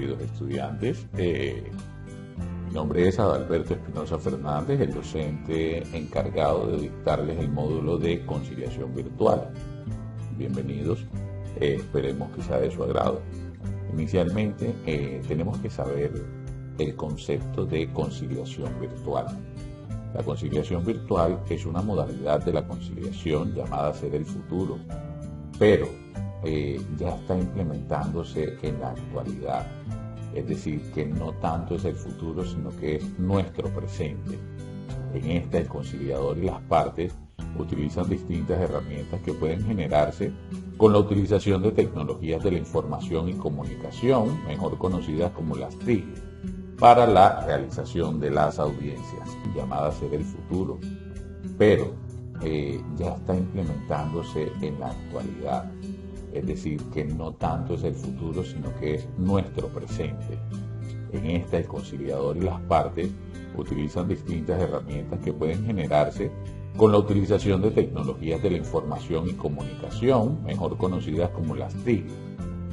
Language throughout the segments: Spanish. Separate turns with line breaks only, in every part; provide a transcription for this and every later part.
queridos estudiantes. Mi nombre es Adalberto Espinosa Fernández, el docente encargado de dictarles el módulo de conciliación virtual. Bienvenidos, esperemos que sea de su agrado. Inicialmente tenemos que saber el concepto de conciliación virtual. La conciliación virtual es una modalidad de la conciliación llamada ser el futuro, pero ya está implementándose en la actualidad. Es decir, que no tanto es el futuro, sino que es nuestro presente. En esta, el conciliador y las partes utilizan distintas herramientas que pueden generarse con la utilización de tecnologías de la información y comunicación, mejor conocidas como las TIC, para la realización de las audiencias, llamadas ser el futuro, pero ya está implementándose en la actualidad. Es decir, que no tanto es el futuro, sino que es nuestro presente. En esta, el conciliador y las partes utilizan distintas herramientas que pueden generarse con la utilización de tecnologías de la información y comunicación, mejor conocidas como las TIC,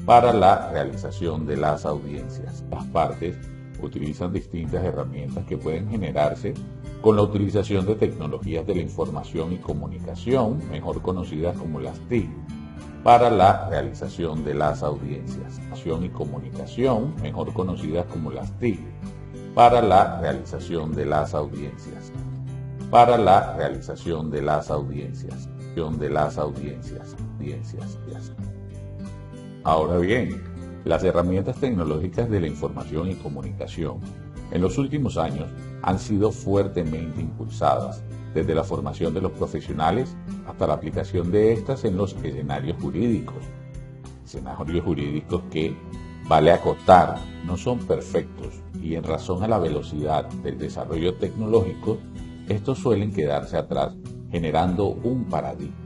para la realización de las audiencias. Las partes utilizan distintas herramientas que pueden generarse con la utilización de tecnologías de la información y comunicación, mejor conocidas como las TIC, para la realización de las audiencias. Información y comunicación, mejor conocidas como las TIC, para la realización de las audiencias. Para la realización de las audiencias. Ahora bien, las herramientas tecnológicas de la información y comunicación en los últimos años han sido fuertemente impulsadas, desde la formación de los profesionales hasta la aplicación de estas en los escenarios jurídicos. Escenarios jurídicos que, vale acotar, no son perfectos y en razón a la velocidad del desarrollo tecnológico, estos suelen quedarse atrás, generando un paradigma.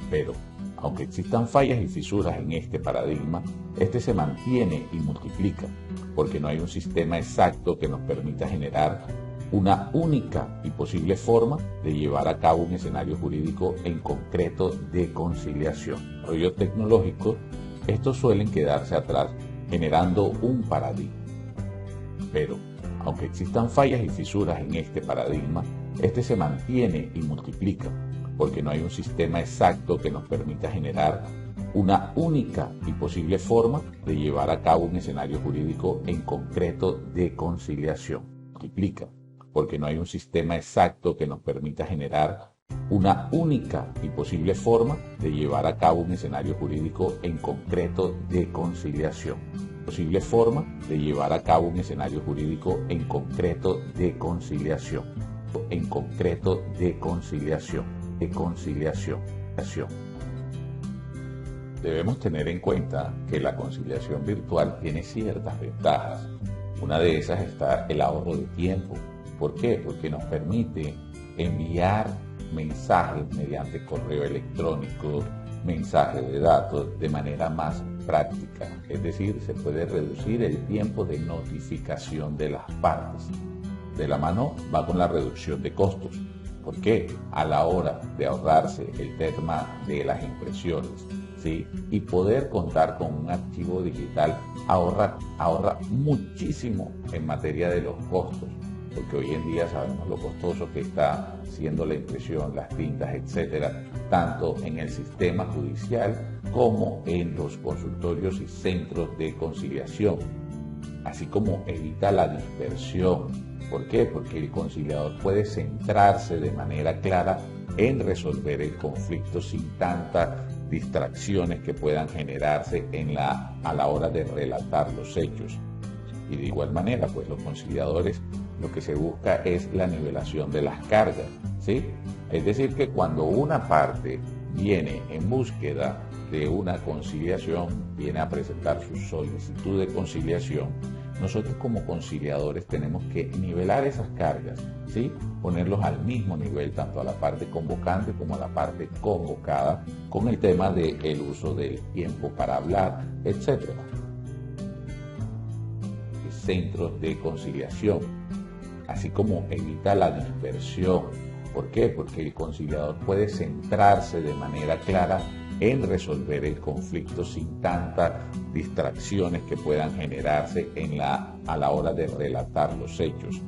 Pero, aunque existan fallas y fisuras en este paradigma, este se mantiene y multiplica, porque no hay un sistema exacto que nos permita generar una única y posible forma de llevar a cabo un escenario jurídico en concreto de conciliación. En el desarrollo tecnológico, estos suelen quedarse atrás, generando un paradigma. Pero, aunque existan fallas y fisuras en este paradigma, este se mantiene y multiplica, porque no hay un sistema exacto que nos permita generar una única y posible forma de llevar a cabo un escenario jurídico en concreto de conciliación. Multiplica, porque no hay un sistema exacto que nos permita generar una única y posible forma de llevar a cabo un escenario jurídico en concreto de conciliación. Posible forma de llevar a cabo un escenario jurídico en concreto de conciliación. En concreto de conciliación. Debemos tener en cuenta que la conciliación virtual tiene ciertas ventajas. Una de esas está el ahorro de tiempo. ¿Por qué? Porque nos permite enviar mensajes mediante correo electrónico, mensajes de datos de manera más práctica. Es decir, se puede reducir el tiempo de notificación de las partes. De la mano va con la reducción de costos. ¿Por qué? A la hora de ahorrarse el tema de las impresiones, ¿sí? Y poder contar con un archivo digital ahorra muchísimo en materia de los costos, porque hoy en día sabemos lo costoso que está siendo la impresión, las tintas, etcétera, tanto en el sistema judicial como en los consultorios y centros de conciliación, así como evita la dispersión. ¿Por qué? Porque el conciliador puede centrarse de manera clara en resolver el conflicto sin tantas distracciones que puedan generarse a la hora de relatar los hechos. Y de igual manera, pues los conciliadores, lo que se busca es la nivelación de las cargas, ¿sí? Es decir, que cuando una parte viene en búsqueda de una conciliación, viene a presentar su solicitud de conciliación, nosotros como conciliadores tenemos que nivelar esas cargas, ¿sí? Ponerlos al mismo nivel, tanto a la parte convocante como a la parte convocada, con el tema del uso del tiempo para hablar, etc. Centros de conciliación, así como evita la dispersión. ¿Por qué? Porque el conciliador puede centrarse de manera clara en resolver el conflicto sin tantas distracciones que puedan generarse a la hora de relatar los hechos.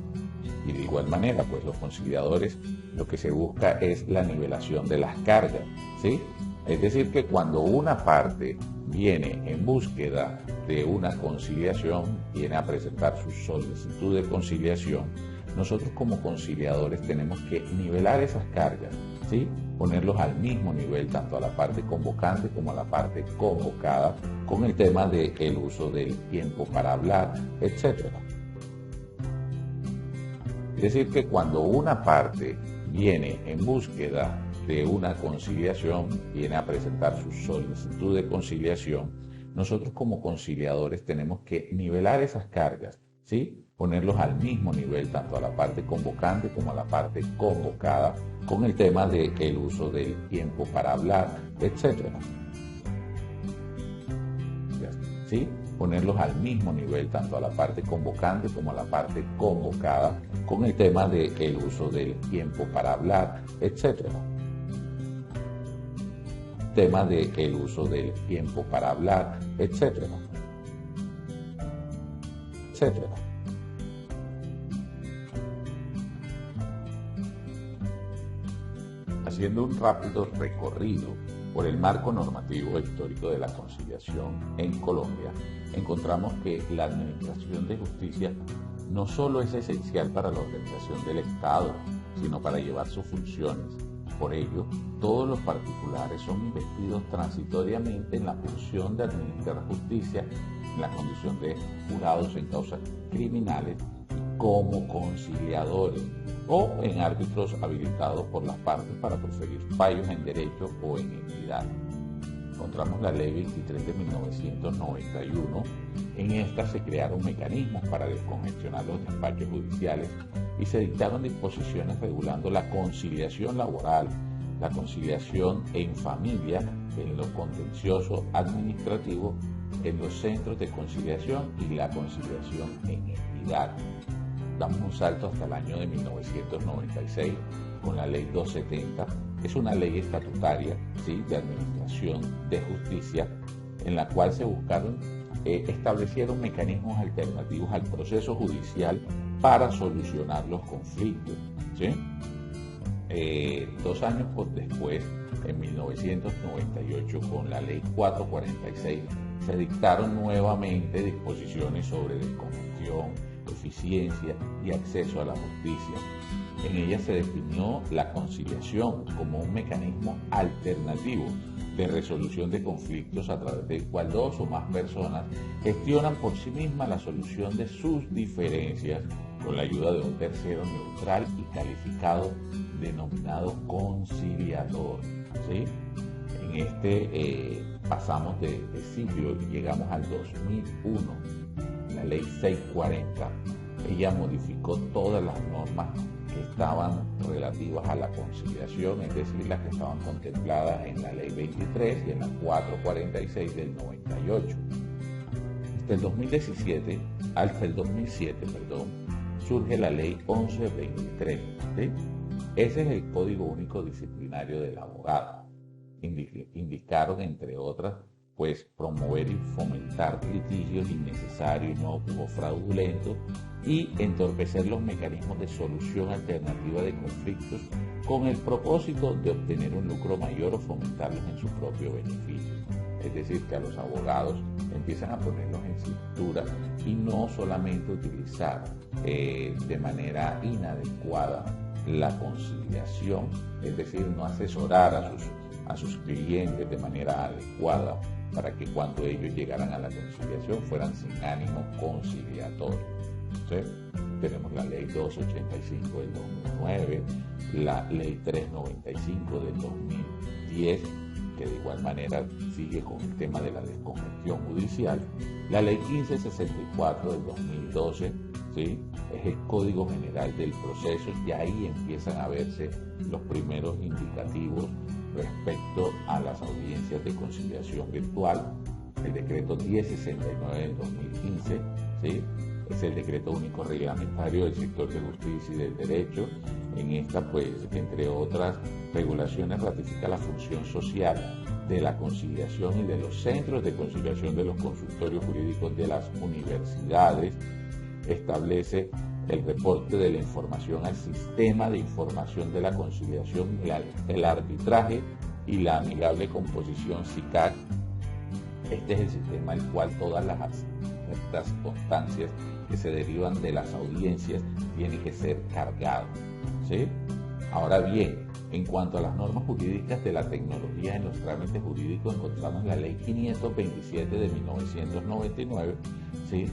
Y de igual manera, pues los conciliadores, lo que se busca es la nivelación de las cargas, ¿sí? Es decir, que cuando una parte viene en búsqueda de una conciliación, viene a presentar su solicitud de conciliación, nosotros como conciliadores tenemos que nivelar esas cargas, ¿sí? Ponerlos al mismo nivel, tanto a la parte convocante como a la parte convocada, con el tema del uso del tiempo para hablar, etc. Es decir, que cuando una parte viene en búsqueda de una conciliación, viene a presentar su solicitud de conciliación, nosotros como conciliadores tenemos que nivelar esas cargas, ¿sí? Ponerlos al mismo nivel, tanto a la parte convocante como a la parte convocada, con el tema del uso del tiempo para hablar, etc. ¿Sí? Ponerlos al mismo nivel, tanto a la parte convocante como a la parte convocada, con el tema del uso del tiempo para hablar, etc. Tema del uso del tiempo para hablar, etc. etc. Haciendo un rápido recorrido por el marco normativo histórico de la conciliación en Colombia, encontramos que la administración de justicia no solo es esencial para la organización del Estado, sino para llevar sus funciones. Por ello, todos los particulares son investidos transitoriamente en la función de administrar justicia en la condición de jurados en causas criminales como conciliadores o en árbitros habilitados por las partes para proferir fallos en derecho o en equidad. Encontramos la Ley 23 de 1991. En esta se crearon mecanismos para descongestionar los despachos judiciales y se dictaron disposiciones regulando la conciliación laboral, la conciliación en familia, en lo contencioso administrativo, en los centros de conciliación y la conciliación en equidad. Damos un salto hasta el año de 1996 con la Ley 270, que es una ley estatutaria, ¿sí?, de administración de justicia, en la cual se establecieron mecanismos alternativos al proceso judicial para solucionar los conflictos, ¿sí? 2 años después, en 1998, con la Ley 446, se dictaron nuevamente disposiciones sobre descongestión, eficiencia y acceso a la justicia. En ella se definió la conciliación como un mecanismo alternativo de resolución de conflictos a través del cual 2 o más personas gestionan por sí mismas la solución de sus diferencias con la ayuda de un tercero neutral y calificado denominado conciliador, ¿sí? En este pasamos de siglo y llegamos al 2001. La Ley 640, ella modificó todas las normas que estaban relativas a la conciliación, es decir, las que estaban contempladas en la Ley 23 y en la 446 del 98. Hasta el 2007, surge la Ley 1123, ¿sí? Ese es el Código Único Disciplinario del Abogado. Indicaron, entre otras, pues promover y fomentar litigios innecesarios, inocuos, fraudulentos y entorpecer los mecanismos de solución alternativa de conflictos con el propósito de obtener un lucro mayor o fomentarlos en su propio beneficio. Es decir, que a los abogados empiezan a ponerlos en cintura y no solamente utilizar de manera inadecuada la conciliación, es decir, no asesorar a sus clientes de manera adecuada para que cuando ellos llegaran a la conciliación fueran sin ánimo conciliatorio. ¿Sí? Tenemos la Ley 285 del 2009, la Ley 395 del 2010, que de igual manera sigue con el tema de la descongestión judicial, la Ley 1564 del 2012, ¿sí?, es el Código General del Proceso, y ahí empiezan a verse los primeros indicativos respecto a las audiencias de conciliación virtual. El decreto 1069 del 2015, ¿sí?, es el decreto único reglamentario del sector de justicia y del derecho. En esta, pues, entre otras regulaciones, ratifica la función social de la conciliación y de los centros de conciliación de los consultorios jurídicos de las universidades. Establece el reporte de la información al sistema de información de la conciliación, el arbitraje y la amigable composición SICAC. Este es el sistema al cual todas estas constancias que se derivan de las audiencias tienen que ser cargadas, ¿sí? Ahora bien, en cuanto a las normas jurídicas de la tecnología en los trámites jurídicos, encontramos la Ley 527 de 1999, ¿sí?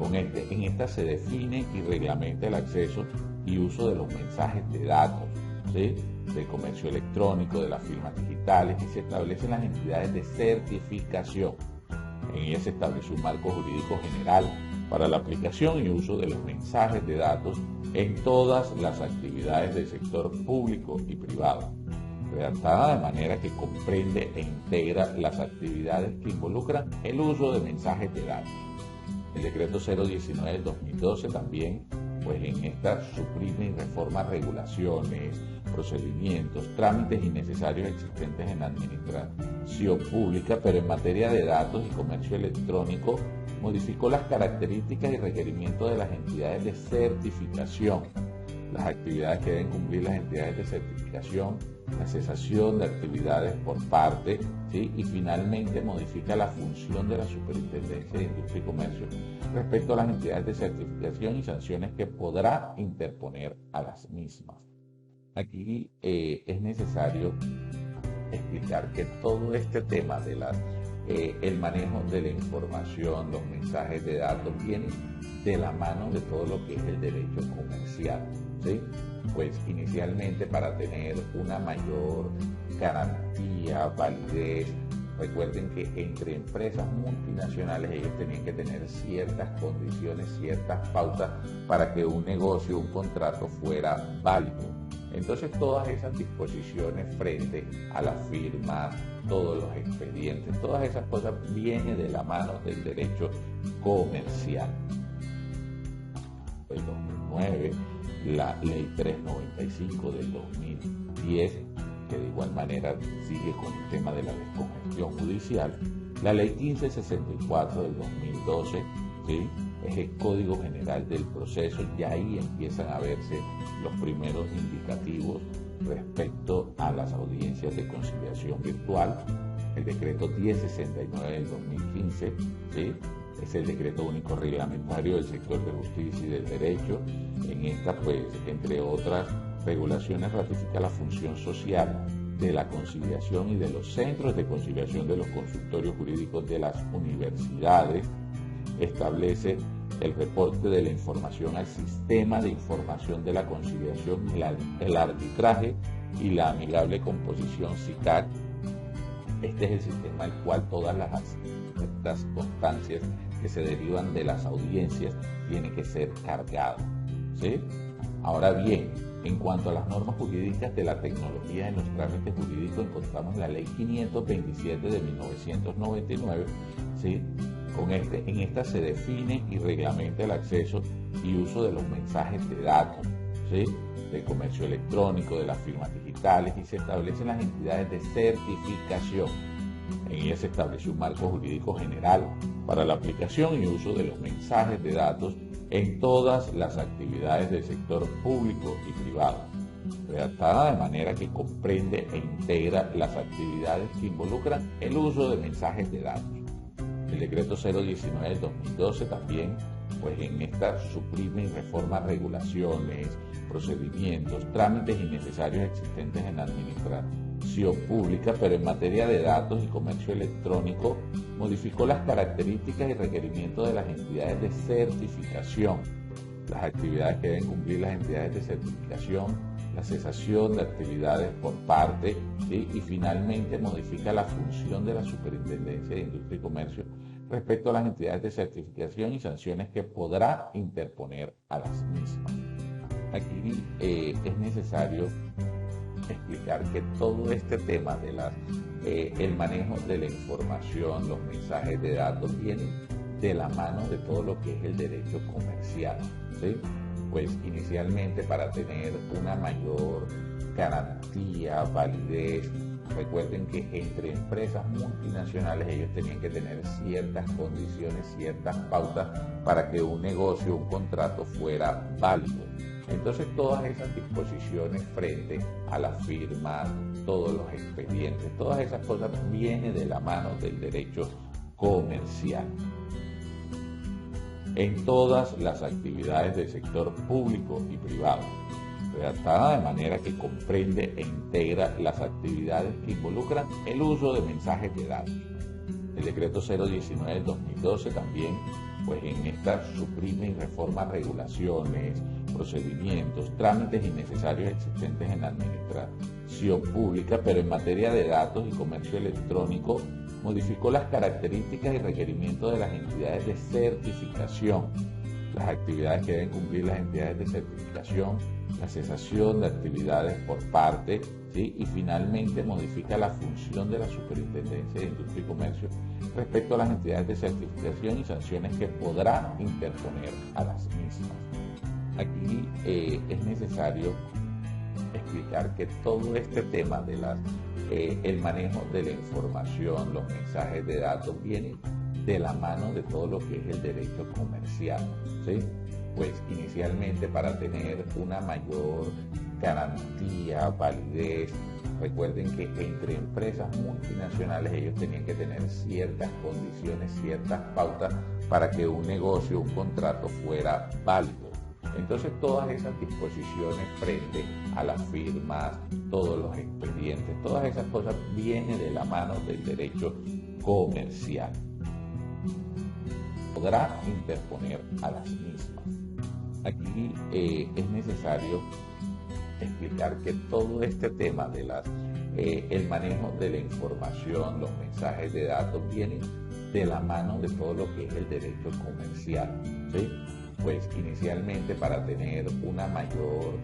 En esta se define y reglamenta el acceso y uso de los mensajes de datos, ¿sí? Del comercio electrónico, de las firmas digitales, y se establecen las entidades de certificación. En ella se establece un marco jurídico general para la aplicación y uso de los mensajes de datos en todas las actividades del sector público y privado, redactada de manera que comprende e integra las actividades que involucran el uso de mensajes de datos. El decreto 019 del 2012 también, pues en esta suprime y reforma regulaciones, procedimientos, trámites innecesarios existentes en la administración pública, pero en materia de datos y comercio electrónico modificó las características y requerimientos de las entidades de certificación, las actividades que deben cumplir las entidades de certificación, la cesación de actividades por parte, ¿sí? Y finalmente modifica la función de la Superintendencia de Industria y Comercio respecto a las entidades de certificación y sanciones que podrá interponer a las mismas. Aquí es necesario explicar que todo este tema de el manejo de la información, los mensajes de datos, viene de la mano de todo lo que es el derecho comercial, ¿sí? Pues inicialmente, para tener una mayor garantía, validez, recuerden que entre empresas multinacionales ellos tenían que tener ciertas condiciones, ciertas pautas para que un negocio, un contrato fuera válido. Entonces todas esas disposiciones frente a la firma, todos los expedientes, todas esas cosas vienen de la mano del derecho comercial. El 2009, la Ley 395 del 2010, que de igual manera sigue con el tema de la descongestión judicial, la Ley 1564 del 2012, ¿sí? Es el Código General del Proceso, y ahí empiezan a verse los primeros indicativos respecto a las audiencias de conciliación virtual. El decreto 1069 del 2015, ¿sí? Es el decreto único reglamentario del sector de justicia y del derecho. En esta, pues, entre otras regulaciones, ratifica la función social de la conciliación y de los centros de conciliación de los consultorios jurídicos de las universidades. Establece el reporte de la información al sistema de información de la conciliación, el arbitraje y la amigable composición SICAC. Este es el sistema al cual todas estas constancias que se derivan de las audiencias tienen que ser cargadas, ¿sí? Ahora bien, en cuanto a las normas jurídicas de la tecnología en los trámites jurídicos, encontramos la Ley 527 de 1999, ¿sí? En esta se define y reglamenta el acceso y uso de los mensajes de datos, ¿sí? Del comercio electrónico, de las firmas digitales, y se establecen las entidades de certificación. En ella se establece un marco jurídico general para la aplicación y uso de los mensajes de datos en todas las actividades del sector público y privado, redactada de manera que comprende e integra las actividades que involucran el uso de mensajes de datos. El decreto 019 del 2012 también, pues en esta suprime y reforma regulaciones, procedimientos, trámites innecesarios existentes en la administración pública, pero en materia de datos y comercio electrónico modificó las características y requerimientos de las entidades de certificación, las actividades que deben cumplir las entidades de certificación, la cesación de actividades por parte, ¿sí? Y finalmente modifica la función de la Superintendencia de Industria y Comercio respecto a las entidades de certificación y sanciones que podrá interponer a las mismas. Aquí es necesario explicar que todo este tema de el manejo de la información, los mensajes de datos, viene de la mano de todo lo que es el derecho comercial, ¿sí? Pues inicialmente, para tener una mayor garantía, validez, Recuerden que entre empresas multinacionales ellos tenían que tener ciertas condiciones, ciertas pautas para que un negocio, un contrato fuera válido. Entonces todas esas disposiciones frente a las firmas, todos los expedientes, todas esas cosas vienen de la mano del derecho comercial. En todas las actividades del sector público y privado, redactada de manera que comprende e integra las actividades que involucran el uso de mensajes de datos. El decreto 019 del 2012 también, pues en esta suprime y reforma regulaciones, procedimientos, trámites innecesarios existentes en la administración pública, pero en materia de datos y comercio electrónico modificó las características y requerimientos de las entidades de certificación, las actividades que deben cumplir las entidades de certificación, la cesación de actividades por parte, ¿sí? Y finalmente modifica la función de la Superintendencia de Industria y Comercio respecto a las entidades de certificación y sanciones que podrá interponer a las mismas. Aquí es necesario explicar que todo este tema de el manejo de la información, los mensajes de datos, viene de la mano de todo lo que es el derecho comercial, ¿sí? Pues inicialmente para tener una mayor garantía, validez, recuerden que entre empresas multinacionales ellos tenían que tener ciertas condiciones, ciertas pautas para que un negocio, un contrato fuera válido. Entonces todas esas disposiciones frente a las firmas, todos los expedientes, todas esas cosas vienen de la mano del derecho comercial. Podrá interponer a las mismas. Aquí es necesario explicar que todo este tema de el manejo de la información, los mensajes de datos, vienen de la mano de todo lo que es el derecho comercial, ¿sí? Pues inicialmente para tener una mayor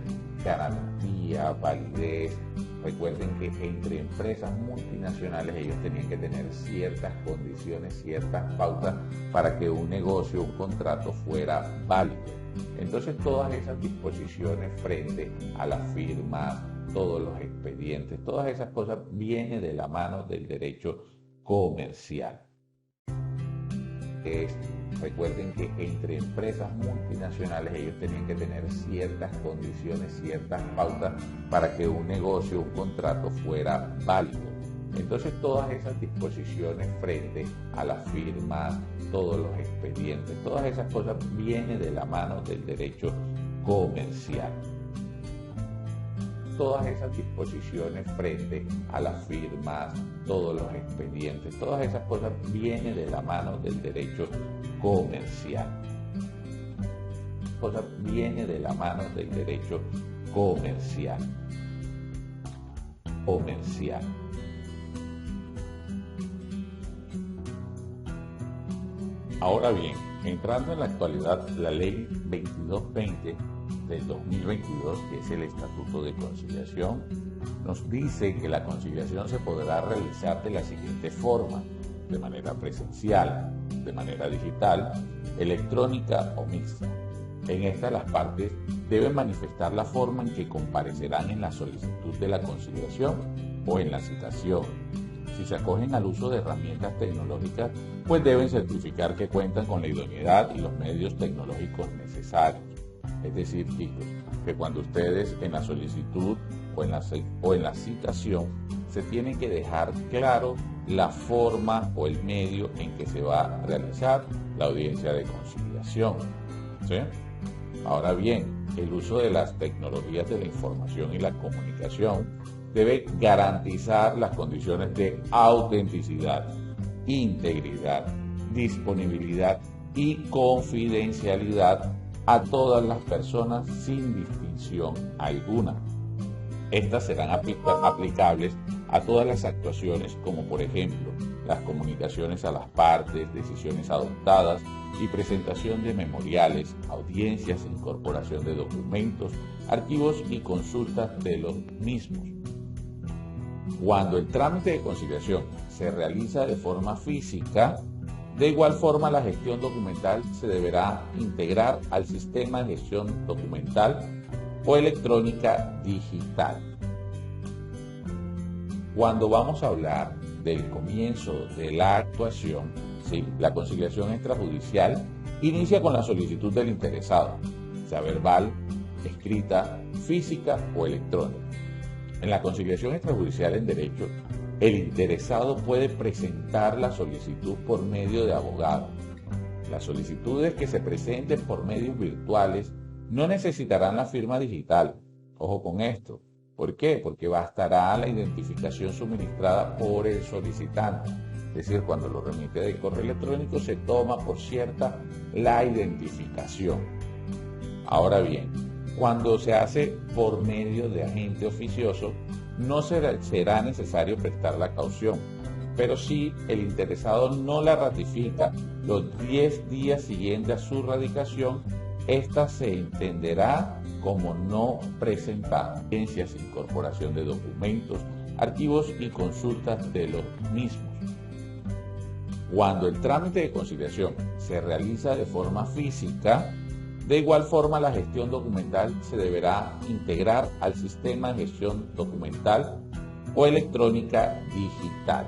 garantía, validez, recuerden que entre empresas multinacionales ellos tenían que tener ciertas condiciones, ciertas pautas para que un negocio, un contrato fuera válido. Entonces todas esas disposiciones frente a las firmas, todos los expedientes, todas esas cosas vienen de la mano del derecho comercial. Recuerden que entre empresas multinacionales ellos tenían que tener ciertas condiciones, ciertas pautas para que un negocio, un contrato fuera válido. Entonces todas esas disposiciones frente a las firmas, todos los expedientes, todas esas cosas vienen de la mano del derecho comercial. Todas esas disposiciones frente a las firmas, todos los expedientes, todas esas cosas vienen de la mano del derecho comercial. Cosas vienen de la mano del derecho comercial. Ahora bien, entrando en la actualidad, la ley 2220 del 2022, que es el Estatuto de Conciliación, nos dice que la conciliación se podrá realizar de la siguiente forma: de manera presencial, de manera digital, electrónica o mixta. En esta, las partes deben manifestar la forma en que comparecerán en la solicitud de la conciliación o en la citación. Si se acogen al uso de herramientas tecnológicas, pues deben certificar que cuentan con la idoneidad y los medios tecnológicos necesarios. Es decir, chicos, que cuando ustedes en la solicitud o en la citación se tienen que dejar claro la forma o el medio en que se va a realizar la audiencia de conciliación, ¿sí? Ahora bien, el uso de las tecnologías de la información y la comunicación debe garantizar las condiciones de autenticidad, integridad, disponibilidad y confidencialidad a todas las personas sin distinción alguna. Estas serán aplicables a todas las actuaciones, como por ejemplo las comunicaciones a las partes, decisiones adoptadas y presentación de memoriales, audiencias, incorporación de documentos, archivos y consultas de los mismos. Cuando el trámite de conciliación se realiza de forma física, de igual forma la gestión documental se deberá integrar al sistema de gestión documental o electrónica digital. Cuando vamos a hablar del comienzo de la actuación, ¿sí?, la conciliación extrajudicial inicia con la solicitud del interesado, sea verbal, escrita, física o electrónica. En la conciliación extrajudicial en derecho, el interesado puede presentar la solicitud por medio de abogado. Las solicitudes que se presenten por medios virtuales no necesitarán la firma digital. Ojo con esto. ¿Por qué? Porque bastará la identificación suministrada por el solicitante. Es decir, cuando lo remite de correo electrónico se toma por cierta la identificación. Ahora bien, cuando se hace por medio de agente oficioso, no será necesario prestar la caución, pero si el interesado no la ratifica los 10 días siguientes a su radicación, esta se entenderá como no presentada. Incorporación de documentos, archivos y consultas de los mismos. Cuando el trámite de conciliación se realiza de forma física, de igual forma la gestión documental se deberá integrar al sistema de gestión documental o electrónica digital.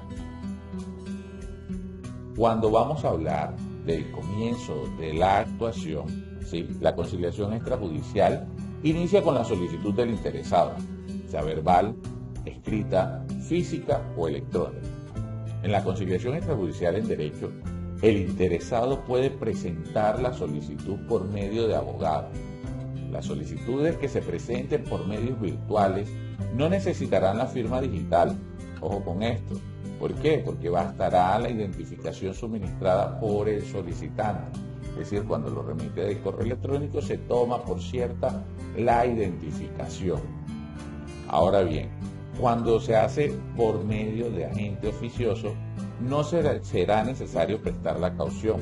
Cuando vamos a hablar del comienzo de la actuación, ¿sí?, la conciliación extrajudicial inicia con la solicitud del interesado, sea verbal, escrita, física o electrónica. En la conciliación extrajudicial en derecho, el interesado puede presentar la solicitud por medio de abogado. Las solicitudes que se presenten por medios virtuales no necesitarán la firma digital. Ojo con esto. ¿Por qué? Porque bastará la identificación suministrada por el solicitante. Es decir, cuando lo remite de correo electrónico se toma por cierta la identificación. Ahora bien, cuando se hace por medio de agente oficioso, no será necesario prestar la caución,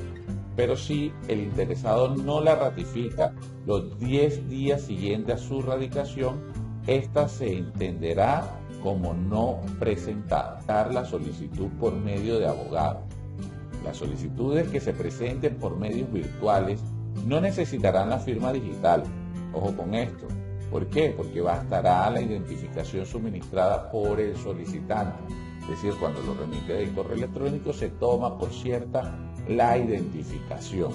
pero si el interesado no la ratifica los 10 días siguientes a su radicación, esta se entenderá como no presentada. Dar la solicitud por medio de abogado. Las solicitudes que se presenten por medios virtuales no necesitarán la firma digital. Ojo con esto. ¿Por qué? Porque bastará la identificación suministrada por el solicitante. Es decir, cuando lo remite de correo electrónico se toma por cierta la identificación.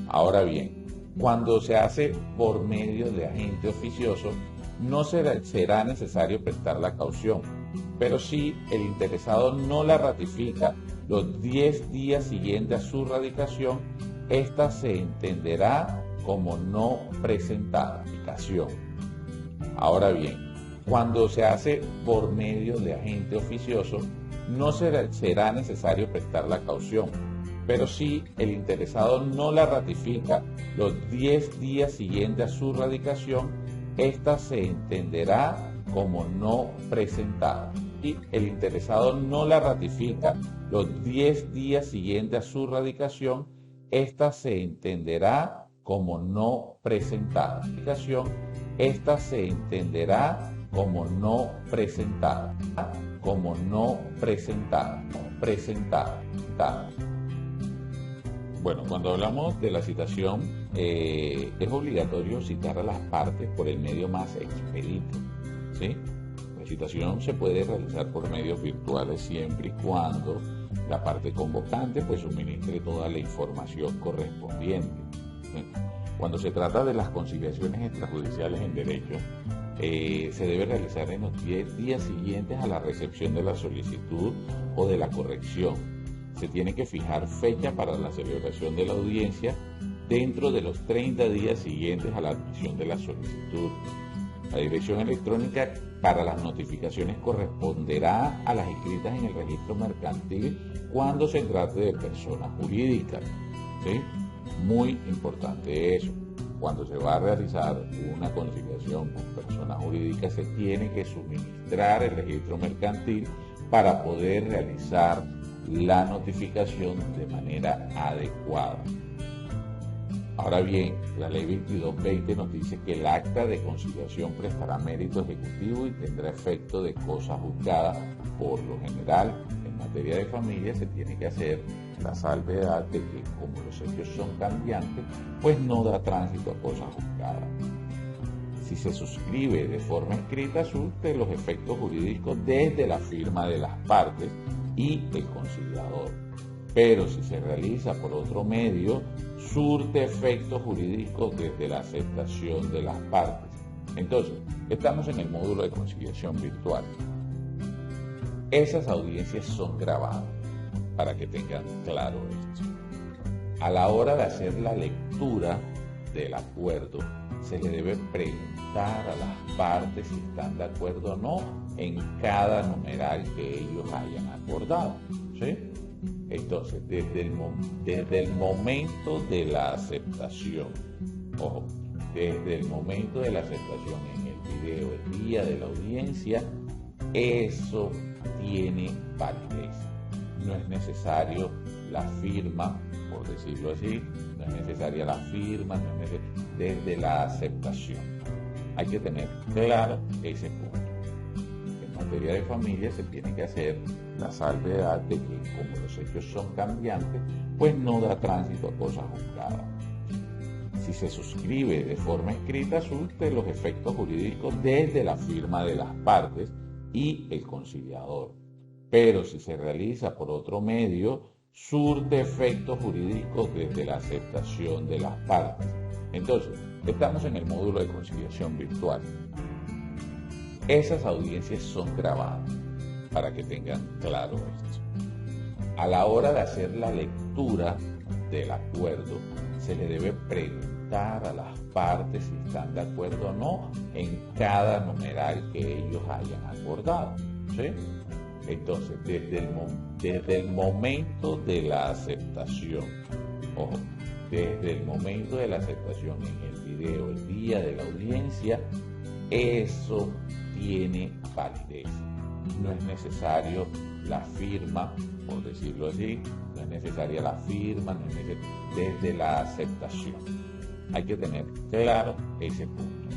Ahora bien, cuando se hace por medio de agente oficioso, no será necesario prestar la caución, pero si el interesado no la ratifica los 10 días siguientes a su radicación, esta se entenderá como no presentada. Ahora bien, cuando se hace por medio de agente oficioso, no será necesario prestar la caución, pero si el interesado no la ratifica los 10 días siguientes a su radicación, esta se entenderá como no presentada. Y el interesado no la ratifica los 10 días siguientes a su radicación, esta se entenderá como no presentada. Esta se entenderá como no presentada. Como no presentada. Presentada. Bueno, cuando hablamos de la citación, es obligatorio citar a las partes por el medio más expedito, ¿sí? La citación se puede realizar por medios virtuales siempre y cuando la parte convocante pues suministre toda la información correspondiente, ¿sí? Cuando se trata de las conciliaciones extrajudiciales en derecho, se debe realizar en los 10 días siguientes a la recepción de la solicitud o de la corrección. Se tiene que fijar fecha para la celebración de la audiencia dentro de los 30 días siguientes a la admisión de la solicitud. La dirección electrónica para las notificaciones corresponderá a las inscritas en el registro mercantil cuando se trate de personas jurídicas, ¿sí? Muy importante eso. Cuando se va a realizar una conciliación con personas jurídicas se tiene que suministrar el registro mercantil para poder realizar la notificación de manera adecuada. Ahora bien, la ley 2220 nos dice que el acta de conciliación prestará mérito ejecutivo y tendrá efecto de cosa juzgada. Por lo general, en materia de familia se tiene que hacer la salvedad de que como los hechos son cambiantes, pues no da tránsito a cosa juzgada. Si se suscribe de forma escrita, surte los efectos jurídicos desde la firma de las partes y el conciliador. Pero si se realiza por otro medio, surte efectos jurídicos desde la aceptación de las partes. Entonces, estamos en el módulo de conciliación virtual. Esas audiencias son grabadas, para que tengan claro esto. A la hora de hacer la lectura del acuerdo, se le debe preguntar a las partes si están de acuerdo o no en cada numeral que ellos hayan acordado, ¿sí? Entonces, desde el momento de la aceptación, ojo, desde el momento de la aceptación en el video, el día de la audiencia, eso tiene validez. No es necesario la firma, por decirlo así, no es necesaria la firma, desde la aceptación. Hay que tener claro ese punto. En materia de familia se tiene que hacer la salvedad de que como los hechos son cambiantes, pues no da tránsito a cosas juzgadas. Si se suscribe de forma escrita, surte los efectos jurídicos desde la firma de las partes y el conciliador. Pero si se realiza por otro medio, surte efectos jurídicos desde la aceptación de las partes. Entonces, estamos en el módulo de conciliación virtual. Esas audiencias son grabadas, para que tengan claro esto. A la hora de hacer la lectura del acuerdo, se le debe preguntar a las partes si están de acuerdo o no en cada numeral que ellos hayan acordado, ¿sí? Entonces, desde el momento de la aceptación, ojo, desde el momento de la aceptación en el video, el día de la audiencia, eso tiene validez. No es necesario la firma, por decirlo así, no es necesaria la firma, no es necesaria, desde la aceptación. Hay que tener claro ese punto.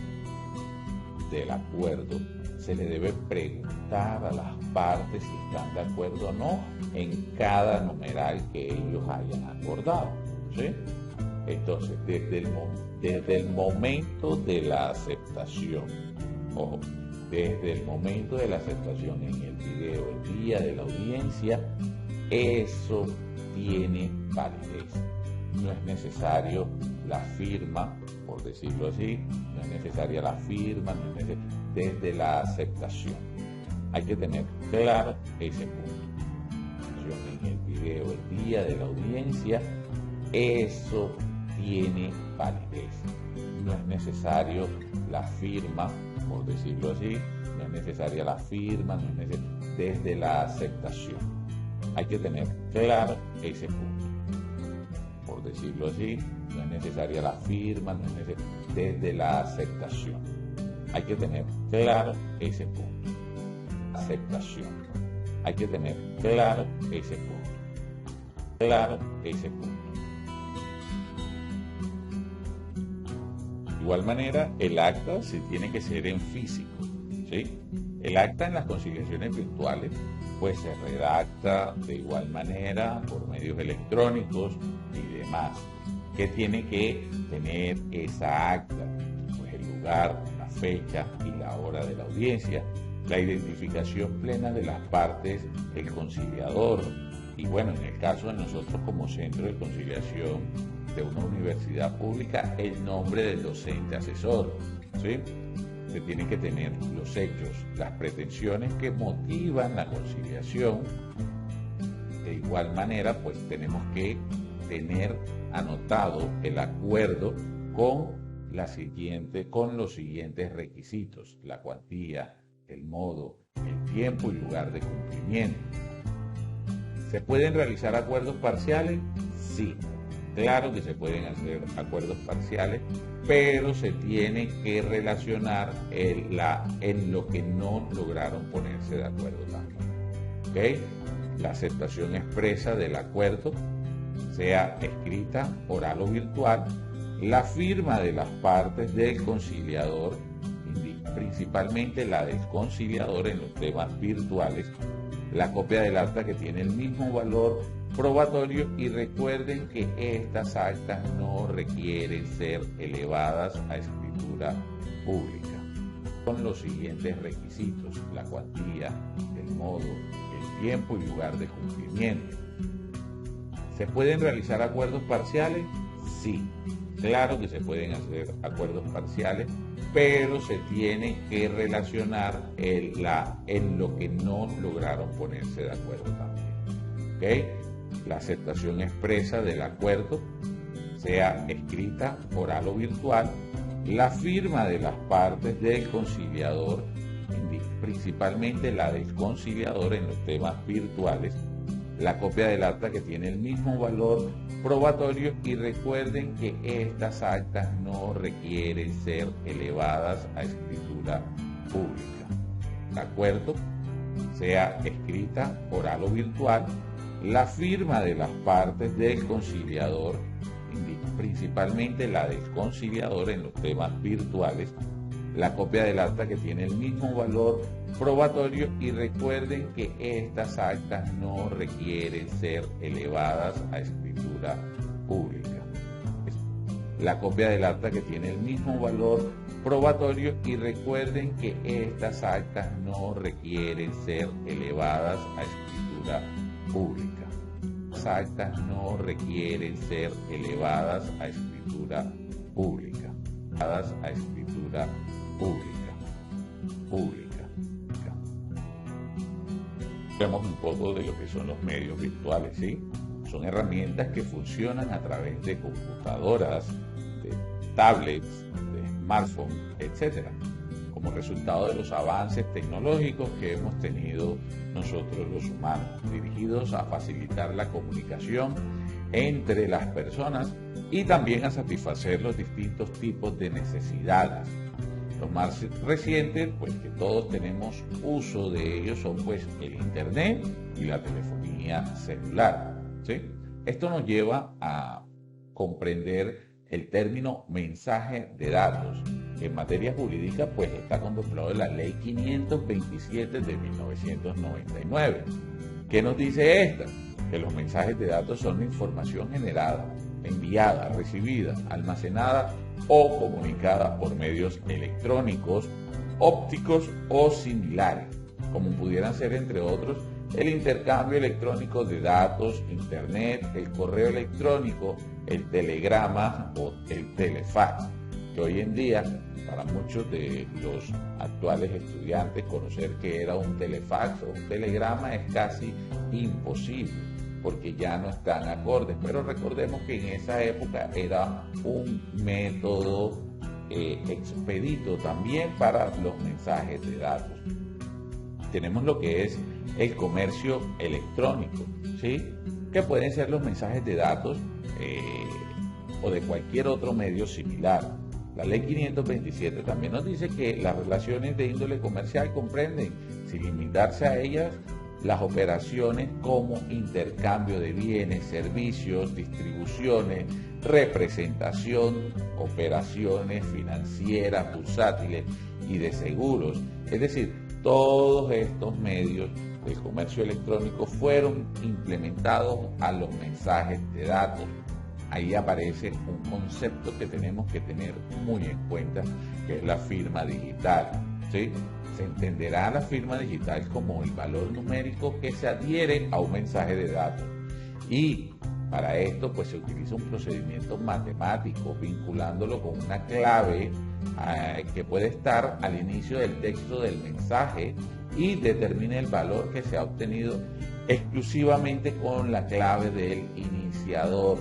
Del acuerdo, se le debe preguntar a las partes si están de acuerdo o no en cada numeral que ellos hayan acordado, ¿sí? Entonces, desde el momento de la aceptación, ojo, desde el momento de la aceptación en el video, el día de la audiencia, eso tiene validez. No es necesario la firma, por decirlo así, no es necesaria la firma, no es necesaria, desde la aceptación. Hay que tener claro ese punto. En el video, el día de la audiencia, eso tiene validez. No es necesario la firma, por decirlo así, no es necesaria la firma, no es necesaria, desde la aceptación. Hay que tener claro ese punto. Por decirlo así, no es necesaria la firma, no es necesaria, desde la aceptación. Hay que tener claro ese punto. Aceptación. Hay que tener claro ese punto. Claro ese punto. De igual manera, el acta se tiene que ser en físico, ¿sí? El acta en las conciliaciones virtuales pues se redacta de igual manera por medios electrónicos y demás. ¿Qué tiene que tener esa acta? Pues el lugar, la fecha y la hora de la audiencia, la identificación plena de las partes, el conciliador y bueno, en el caso de nosotros como centro de conciliación de una universidad pública, el nombre del docente asesor, ¿sí? Se tienen que tener los hechos, las pretensiones que motivan la conciliación. De igual manera, pues tenemos que tener anotado el acuerdo con los siguientes requisitos: la cuantía, el modo, el tiempo y lugar de cumplimiento. ¿Se pueden realizar acuerdos parciales? Sí. Claro que se pueden hacer acuerdos parciales, pero se tiene que relacionar en lo que no lograron ponerse de acuerdo también. ¿Okay? La aceptación expresa del acuerdo, sea escrita, oral o virtual, la firma de las partes del conciliador, principalmente la del conciliador en los temas virtuales, la copia del acta que tiene el mismo valor probatorio, y recuerden que estas actas no requieren ser elevadas a escritura pública con los siguientes requisitos: la cuantía, el modo, el tiempo y lugar de cumplimiento. ¿Se pueden realizar acuerdos parciales? Sí, claro que se pueden hacer acuerdos parciales, pero se tiene que relacionar en lo que no lograron ponerse de acuerdo también. ¿Ok? La aceptación expresa del acuerdo, sea escrita, oral o virtual, la firma de las partes del conciliador, principalmente la del conciliador en los temas virtuales, la copia del acta que tiene el mismo valor probatorio, y recuerden que estas actas no requieren ser elevadas a escritura pública. ¿De acuerdo? Sea escrita, oral o virtual, la firma de las partes del conciliador, principalmente la del conciliador en los temas virtuales, la copia del acta que tiene el mismo valor probatorio, y recuerden que estas actas no requieren ser elevadas a escritura pública. La copia del acta que tiene el mismo valor probatorio, y recuerden que estas actas no requieren ser elevadas a escritura pública. Las actas no requieren ser elevadas a escritura pública. A escritura pública. Vemos un poco de lo que son los medios virtuales, ¿sí? Son herramientas que funcionan a través de computadoras, de tablets, de smartphones, etc. Como resultado de los avances tecnológicos que hemos tenido nosotros los humanos, dirigidos a facilitar la comunicación entre las personas y también a satisfacer los distintos tipos de necesidades. Los más recientes, pues que todos tenemos uso de ellos, son pues el internet y la telefonía celular, ¿sí? Esto nos lleva a comprender el término mensaje de datos, que en materia jurídica pues está contemplado en la Ley 527 de 1999. ¿Qué nos dice esta? Que los mensajes de datos son la información generada, enviada, recibida, almacenada o comunicada por medios electrónicos, ópticos o similares, como pudieran ser, entre otros, el intercambio electrónico de datos, internet, el correo electrónico, el telegrama o el telefax, que hoy en día, para muchos de los actuales estudiantes, conocer qué era un telefax o un telegrama es casi imposible, porque ya no están acordes. Pero recordemos que en esa época era un método expedito también para los mensajes de datos. Tenemos lo que es el comercio electrónico, ¿sí? Que pueden ser los mensajes de datos o de cualquier otro medio similar. La Ley 527 también nos dice que las relaciones de índole comercial comprenden, sin limitarse a ellas, las operaciones como intercambio de bienes, servicios, distribuciones, representación, operaciones financieras, bursátiles y de seguros. Es decir, todos estos medios del comercio electrónico fueron implementados a los mensajes de datos. Ahí aparece un concepto que tenemos que tener muy en cuenta, que es la firma digital, ¿sí? Se entenderá la firma digital como el valor numérico que se adhiere a un mensaje de datos. Y para esto pues se utiliza un procedimiento matemático vinculándolo con una clave que puede estar al inicio del texto del mensaje y determina el valor que se ha obtenido exclusivamente con la clave del iniciador,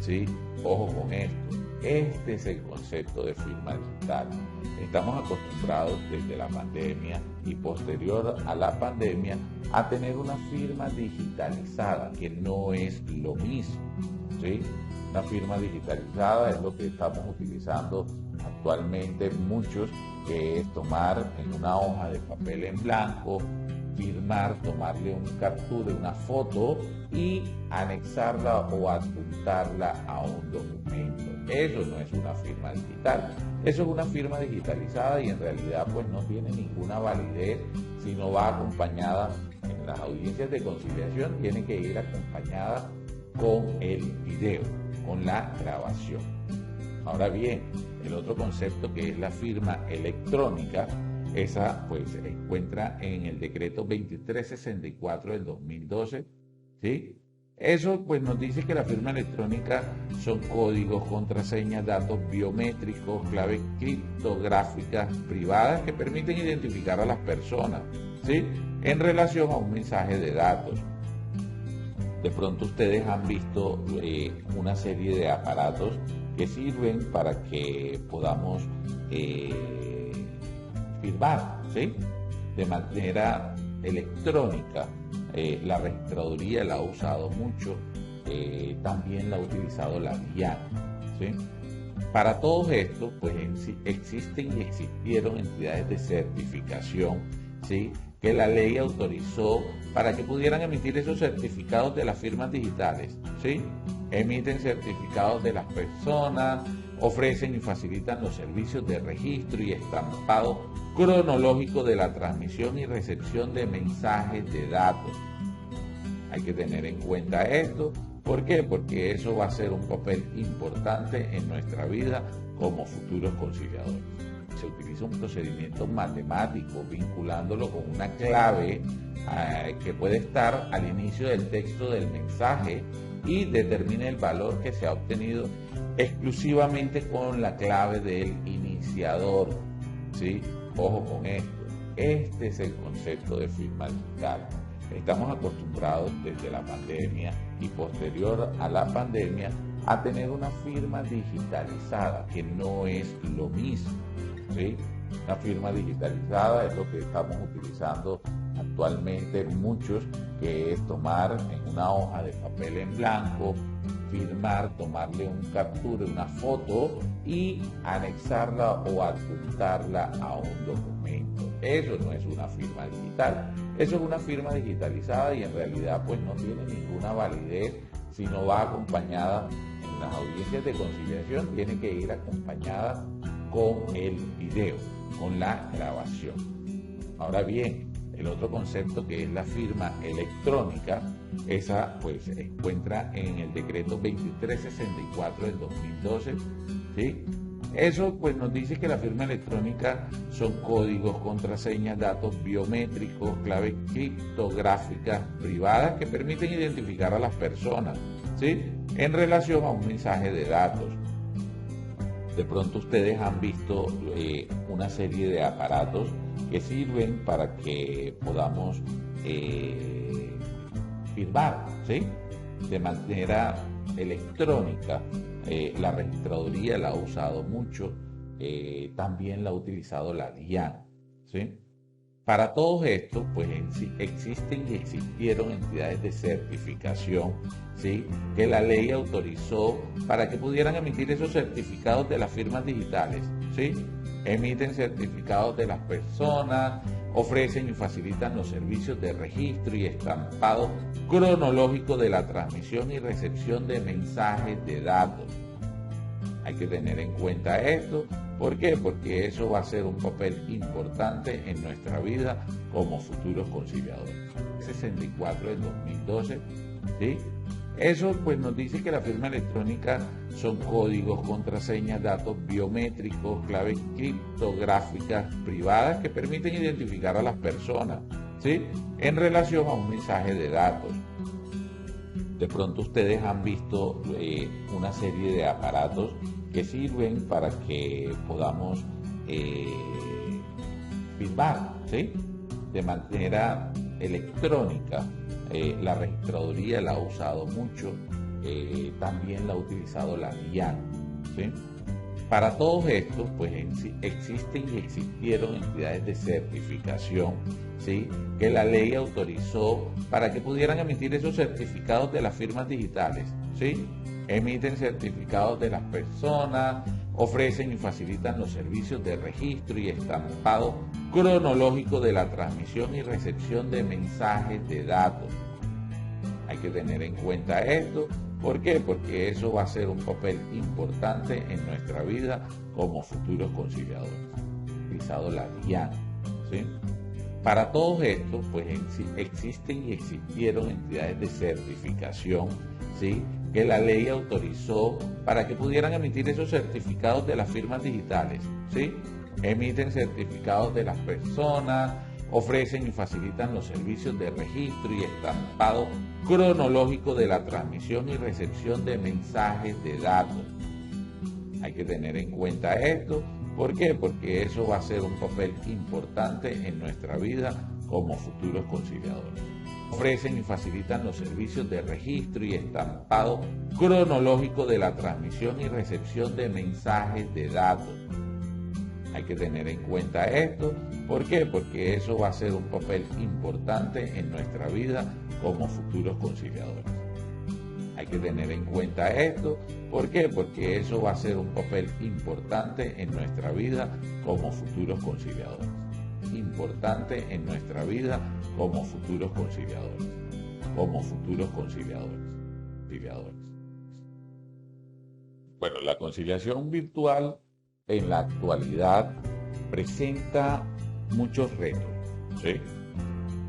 ¿sí? Ojo con esto. Este es el concepto de firma digital. Estamos acostumbrados desde la pandemia y posterior a la pandemia a tener una firma digitalizada, que no es lo mismo, ¿sí? Una firma digitalizada es lo que estamos utilizando actualmente muchos, que es tomar en una hoja de papel en blanco, firmar, tomarle un captura, una foto y anexarla o adjuntarla a un documento. Eso no es una firma digital, eso es una firma digitalizada y en realidad pues no tiene ninguna validez si no va acompañada. En las audiencias de conciliación tiene que ir acompañada con el video. con la grabación. Ahora bien, el otro concepto que es la firma electrónica, esa pues se encuentra en el decreto 2364 del 2012, ¿sí? Eso pues nos dice que la firma electrónica son códigos, contraseñas, datos biométricos, claves criptográficas privadas que permiten identificar a las personas, ¿sí? En relación a un mensaje de datos. De pronto ustedes han visto una serie de aparatos que sirven para que podamos firmar, ¿sí? De manera electrónica. La registraduría la ha usado mucho, también la ha utilizado la DIAN, ¿sí? Para todos estos, pues existen y existieron entidades de certificación, ¿sí? Que la ley autorizó para que pudieran emitir esos certificados de las firmas digitales, ¿sí? Emiten certificados de las personas, ofrecen y facilitan los servicios de registro y estampado cronológico de la transmisión y recepción de mensajes de datos. Hay que tener en cuenta esto. ¿Por qué? Porque eso va a ser un papel importante en nuestra vida como futuros conciliadores. Se utiliza un procedimiento matemático vinculándolo con una clave que puede estar al inicio del texto del mensaje y determina el valor que se ha obtenido exclusivamente con la clave del iniciador, ¿sí? Ojo con esto, este es el concepto de firma digital. Estamos acostumbrados desde la pandemia y posterior a la pandemia a tener una firma digitalizada, que no es lo mismo, ¿sí? Una firma digitalizada es lo que estamos utilizando actualmente muchos, que es tomar en una hoja de papel en blanco, firmar, tomarle un captura, una foto y anexarla o adjuntarla a un documento. Eso no es una firma digital, eso es una firma digitalizada y en realidad pues no tiene ninguna validez si no va acompañada en las audiencias de conciliación, tiene que ir acompañada con el video, con la grabación. Ahora bien, el otro concepto que es la firma electrónica, esa pues se encuentra en el decreto 2364 del 2012, ¿sí? Eso pues nos dice que la firma electrónica son códigos, contraseñas, datos biométricos, claves criptográficas privadas que permiten identificar a las personas, ¿sí? En relación a un mensaje de datos. De pronto ustedes han visto una serie de aparatos que sirven para que podamos firmar, ¿sí? De manera electrónica. La registraduría la ha usado mucho, también la ha utilizado la DIAN, ¿sí? Para todos estos, pues existen y existieron entidades de certificación, ¿sí? Que la ley autorizó para que pudieran emitir esos certificados de las firmas digitales, ¿sí? Emiten certificados de las personas, ofrecen y facilitan los servicios de registro y estampado cronológico de la transmisión y recepción de mensajes de datos. Hay que tener en cuenta esto. ¿Por qué? Porque eso va a ser un papel importante en nuestra vida como futuros conciliadores. 64 del 2012, ¿sí? Eso pues nos dice que la firma electrónica son códigos, contraseñas, datos biométricos, claves criptográficas privadas que permiten identificar a las personas, ¿sí? En relación a un mensaje de datos. De pronto ustedes han visto una serie de aparatos que sirven para que podamos firmar, ¿sí? De manera electrónica. La registraduría la ha usado mucho, también la ha utilizado la DIAN, ¿sí? Para todos estos, pues existen y existieron entidades de certificación, ¿sí? Que la ley autorizó para que pudieran emitir esos certificados de las firmas digitales, ¿sí? Emiten certificados de las personas, ofrecen y facilitan los servicios de registro y estampado cronológico de la transmisión y recepción de mensajes de datos. Hay que tener en cuenta esto. ¿Por qué? Porque eso va a ser un papel importante en nuestra vida como futuros conciliadores. Utilizado la DIAN, ¿sí? Para todos estos, pues existen y existieron entidades de certificación, ¿sí? que la ley autorizó para que pudieran emitir esos certificados de las firmas digitales, ¿sí? Emiten certificados de las personas, ofrecen y facilitan los servicios de registro y estampado cronológico de la transmisión y recepción de mensajes de datos. Hay que tener en cuenta esto. ¿Por qué? Porque eso va a ser un papel importante en nuestra vida como futuros conciliadores. Ofrecen y facilitan los servicios de registro y estampado cronológico de la transmisión y recepción de mensajes de datos. Hay que tener en cuenta esto. ¿Por qué? Porque eso va a ser un papel importante en nuestra vida como futuros conciliadores. Hay que tener en cuenta esto. ¿Por qué? Porque eso va a ser un papel importante en nuestra vida como futuros conciliadores. Importante en nuestra vida como futuros conciliadores. Como futuros conciliadores. Bueno, la conciliación virtual en la actualidad presenta muchos retos, ¿sí?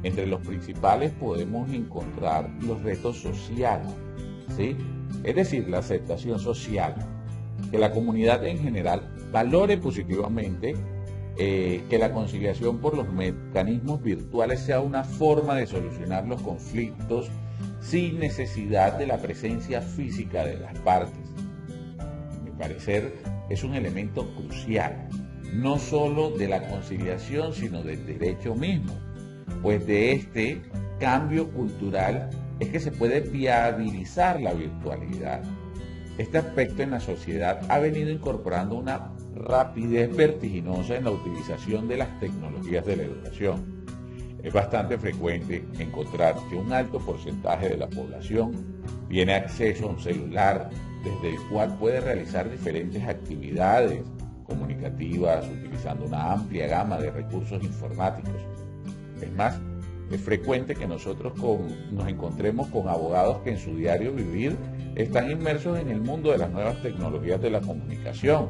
Entre los principales podemos encontrar los retos sociales, ¿sí? Es decir, la aceptación social, que la comunidad en general valore positivamente que la conciliación por los mecanismos virtuales sea una forma de solucionar los conflictos sin necesidad de la presencia física de las partes. A mi parecer, es un elemento crucial, no solo de la conciliación, sino del derecho mismo, pues de este cambio cultural es que se puede viabilizar la virtualidad. Este aspecto en la sociedad ha venido incorporando una rapidez vertiginosa en la utilización de las tecnologías de la educación. Es bastante frecuente encontrar que un alto porcentaje de la población tiene acceso a un celular desde el cual puede realizar diferentes actividades comunicativas utilizando una amplia gama de recursos informáticos. Es más, es frecuente que nosotros nos encontremos con abogados que en su diario vivir están inmersos en el mundo de las nuevas tecnologías de la comunicación.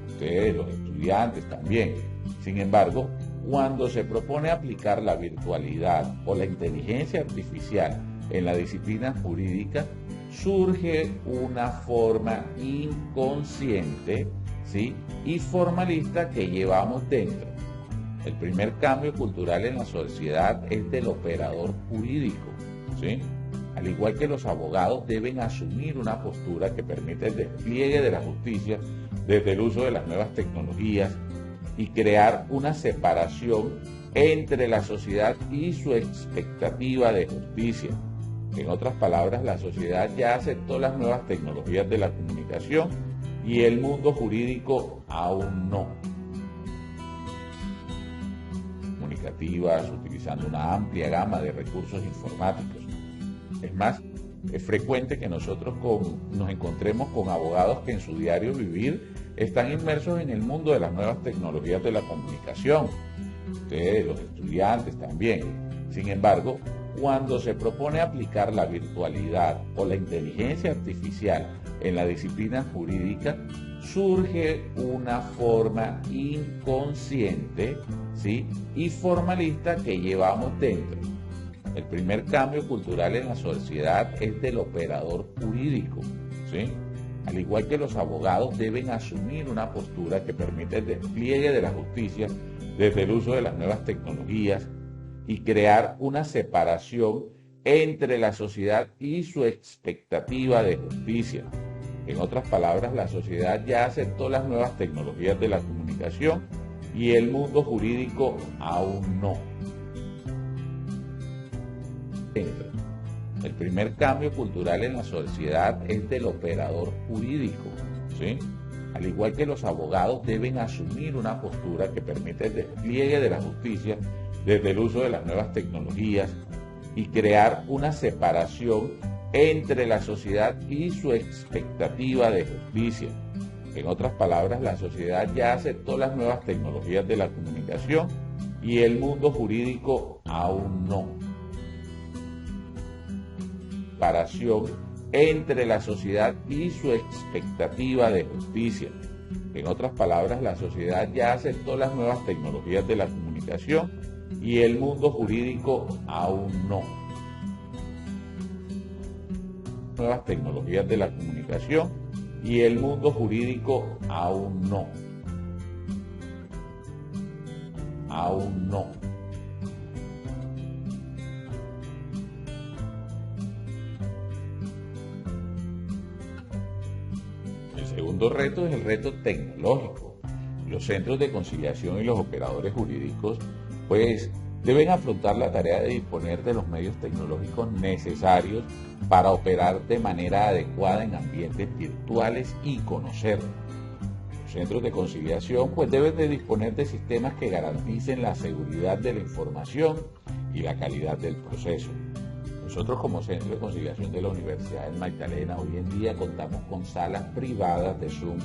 Ustedes, los estudiantes también. Sin embargo, cuando se propone aplicar la virtualidad o la inteligencia artificial en la disciplina jurídica, surge una forma inconsciente, ¿sí?, y formalista que llevamos dentro. El primer cambio cultural en la sociedad es del operador jurídico, ¿sí? Al igual que los abogados deben asumir una postura que permita el despliegue de la justicia desde el uso de las nuevas tecnologías y crear una separación entre la sociedad y su expectativa de justicia. En otras palabras, la sociedad ya aceptó las nuevas tecnologías de la comunicación y el mundo jurídico aún no. Comunicativas, utilizando una amplia gama de recursos informáticos. Es más, es frecuente que nosotros nos encontremos con abogados que en su diario vivir están inmersos en el mundo de las nuevas tecnologías de la comunicación. Ustedes, los estudiantes también. Sin embargo, cuando se propone aplicar la virtualidad o la inteligencia artificial en la disciplina jurídica, surge una forma inconsciente, ¿sí?, y formalista que llevamos dentro. El primer cambio cultural en la sociedad es del operador jurídico, ¿sí? Al igual que los abogados deben asumir una postura que permita el despliegue de la justicia desde el uso de las nuevas tecnologías y crear una separación entre la sociedad y su expectativa de justicia. En otras palabras, la sociedad ya aceptó las nuevas tecnologías de la comunicación y el mundo jurídico aún no. El primer cambio cultural en la sociedad es del operador jurídico, ¿sí? Al igual que los abogados deben asumir una postura que permita el despliegue de la justicia desde el uso de las nuevas tecnologías y crear una separación entre la sociedad y su expectativa de justicia. En otras palabras, la sociedad ya aceptó las nuevas tecnologías de la comunicación y el mundo jurídico aún no. Separación entre la sociedad y su expectativa de justicia. En otras palabras, la sociedad ya aceptó las nuevas tecnologías de la comunicación y el mundo jurídico aún no. nuevas tecnologías de la comunicación y el mundo jurídico aún no. Aún no. El segundo reto es el reto tecnológico. Los centros de conciliación y los operadores jurídicos, pues, deben afrontar la tarea de disponer de los medios tecnológicos necesarios para operar de manera adecuada en ambientes virtuales y conocerlos. Los centros de conciliación, pues, deben de disponer de sistemas que garanticen la seguridad de la información y la calidad del proceso. Nosotros, como Centro de Conciliación de la Universidad del Magdalena, hoy en día contamos con salas privadas de Zoom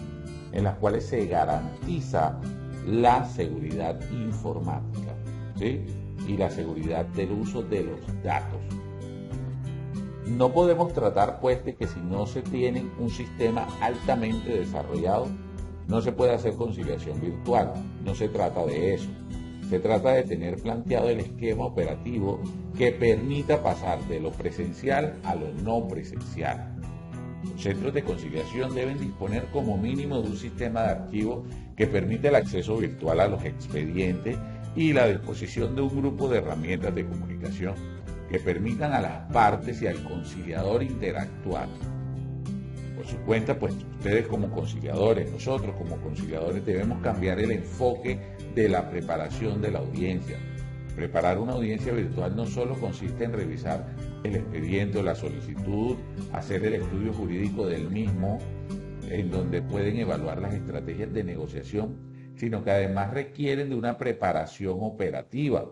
en las cuales se garantiza la seguridad informática, ¿sí?, y la seguridad del uso de los datos. No podemos tratar, pues, de que si no se tiene un sistema altamente desarrollado, no se puede hacer conciliación virtual. No se trata de eso. Se trata de tener planteado el esquema operativo que permita pasar de lo presencial a lo no presencial. Los centros de conciliación deben disponer como mínimo de un sistema de archivo que permite el acceso virtual a los expedientes y la disposición de un grupo de herramientas de comunicación que permitan a las partes y al conciliador interactuar. Por su cuenta, pues ustedes como conciliadores, nosotros como conciliadores debemos cambiar el enfoque de la preparación de la audiencia. Preparar una audiencia virtual no solo consiste en revisar el expediente o la solicitud, hacer el estudio jurídico del mismo, en donde pueden evaluar las estrategias de negociación, sino que además requieren de una preparación operativa.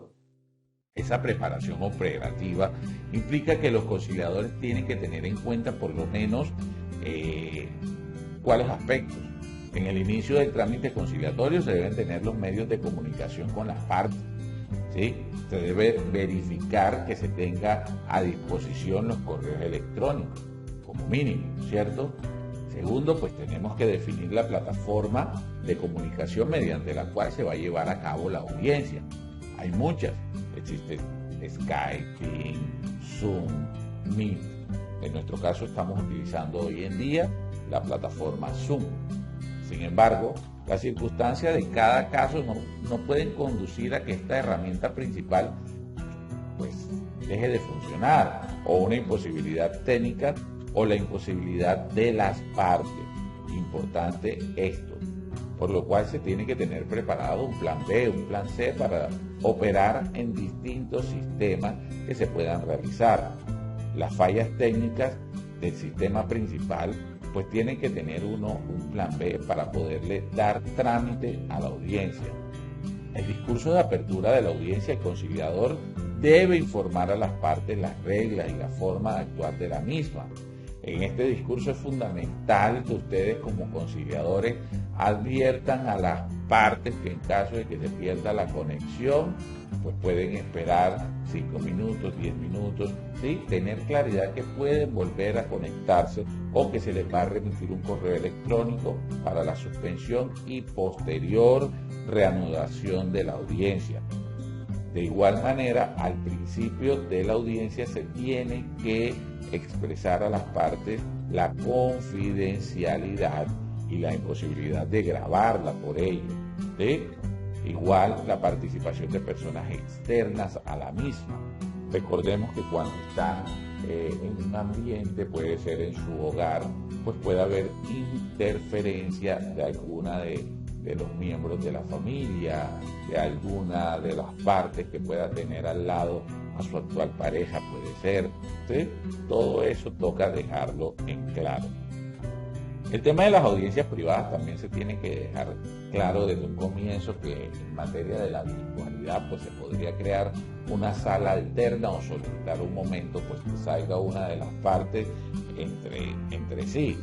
Esa preparación operativa implica que los conciliadores tienen que tener en cuenta por lo menos cuáles aspectos. En el inicio del trámite conciliatorio se deben tener los medios de comunicación con las partes, ¿sí? Se debe verificar que se tenga a disposición los correos electrónicos, como mínimo, ¿cierto? Segundo, pues tenemos que definir la plataforma de comunicación mediante la cual se va a llevar a cabo la audiencia. Hay muchas. Existe Skype, Teams, Zoom, Meet. En nuestro caso estamos utilizando hoy en día la plataforma Zoom. Sin embargo, las circunstancias de cada caso no pueden conducir a que esta herramienta principal, pues, deje de funcionar, o una imposibilidad técnica o la imposibilidad de las partes. Importante esto. Por lo cual se tiene que tener preparado un plan B, un plan C para operar en distintos sistemas que se puedan realizar. Las fallas técnicas del sistema principal, pues tienen que tener uno un plan B para poderle dar trámite a la audiencia. El discurso de apertura de la audiencia, el conciliador debe informar a las partes las reglas y la forma de actuar de la misma. En este discurso es fundamental que ustedes como conciliadores adviertan a las partes que en caso de que se pierda la conexión, pues pueden esperar 5 minutos, 10 minutos, ¿sí? Tener claridad que pueden volver a conectarse o que se les va a remitir un correo electrónico para la suspensión y posterior reanudación de la audiencia. De igual manera, al principio de la audiencia se tiene que expresar a las partes la confidencialidad y la imposibilidad de grabarla por ello, ¿sí? Igual la participación de personas externas a la misma. Recordemos que cuando están en un ambiente, puede ser en su hogar, pues puede haber interferencia de alguna de los miembros de la familia, de alguna de las partes que pueda tener al lado a su actual pareja, puede ser, ¿sí? Todo eso toca dejarlo en claro. El tema de las audiencias privadas también se tiene que dejar claro desde un comienzo que en materia de la virtualidad pues se podría crear una sala alterna o solicitar un momento pues que salga una de las partes entre sí.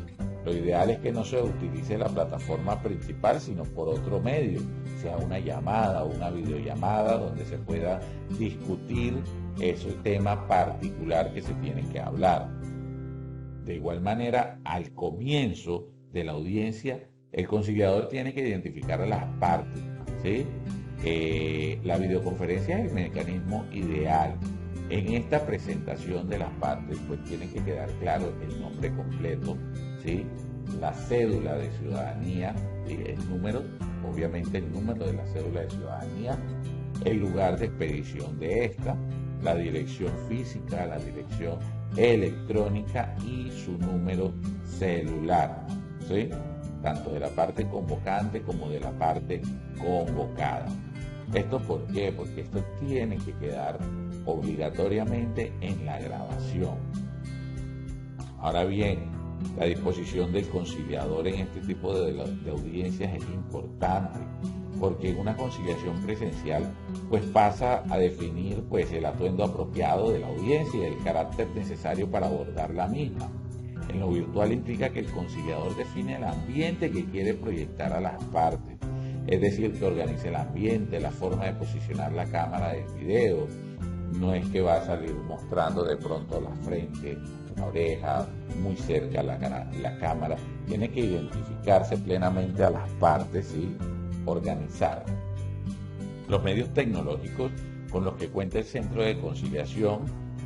Lo ideal es que no se utilice la plataforma principal sino por otro medio, sea una llamada o una videollamada donde se pueda discutir ese tema particular que se tiene que hablar. De igual manera, al comienzo de la audiencia, el conciliador tiene que identificar a las partes, ¿sí? La videoconferencia es el mecanismo ideal, En esta presentación de las partes, pues tiene que quedar claro el nombre completo, ¿sí? La cédula de ciudadanía, ¿sí? El número, obviamente el número de la cédula de ciudadanía, el lugar de expedición de esta, la dirección física, la dirección electrónica y su número celular, ¿sí? Tanto de la parte convocante como de la parte convocada. ¿Esto por qué? Porque esto tiene que quedar obligatoriamente en la grabación. Ahora bien, la disposición del conciliador en este tipo de audiencias es importante, porque en una conciliación presencial pues pasa a definir pues el atuendo apropiado de la audiencia y el carácter necesario para abordar la misma. En lo virtual implica que el conciliador define el ambiente que quiere proyectar a las partes, es decir, que organice el ambiente, la forma de posicionar la cámara del video. No es que va a salir mostrando de pronto la frente, la oreja, muy cerca la cámara. Tiene que identificarse plenamente a las partes y organizar. Los medios tecnológicos con los que cuenta el centro de conciliación